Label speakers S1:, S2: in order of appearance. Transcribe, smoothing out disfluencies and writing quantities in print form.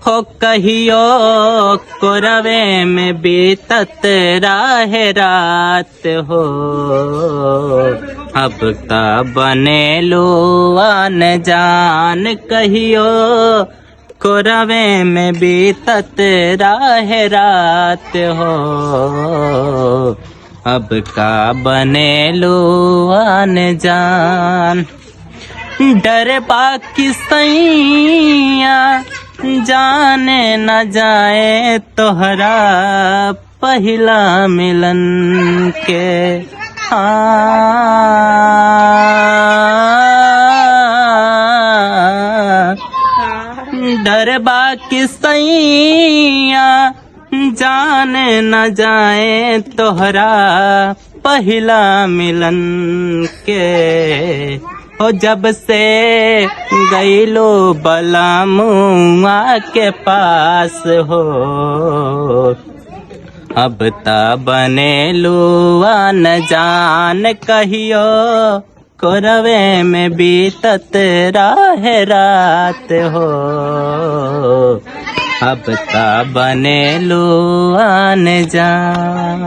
S1: हो कहियो कोरवे में बीतत राहे रात हो, अब ता बनेलू अनजान कहियो कोरवे में बीतत राहे रात हो, अब का बनेलू अनजान। डर बाकी सैया जाने न जाए तोहरा पहला मिलन के, डर बाकी सैया जाने न जाए तोहरा पहला मिलन के, हो जब से गईलो बला मुआ के पास हो, अब ता बनेलू अनजान कहियो कोरवे में बीतत राहे रात हो, अब ता बनेलू अनजान।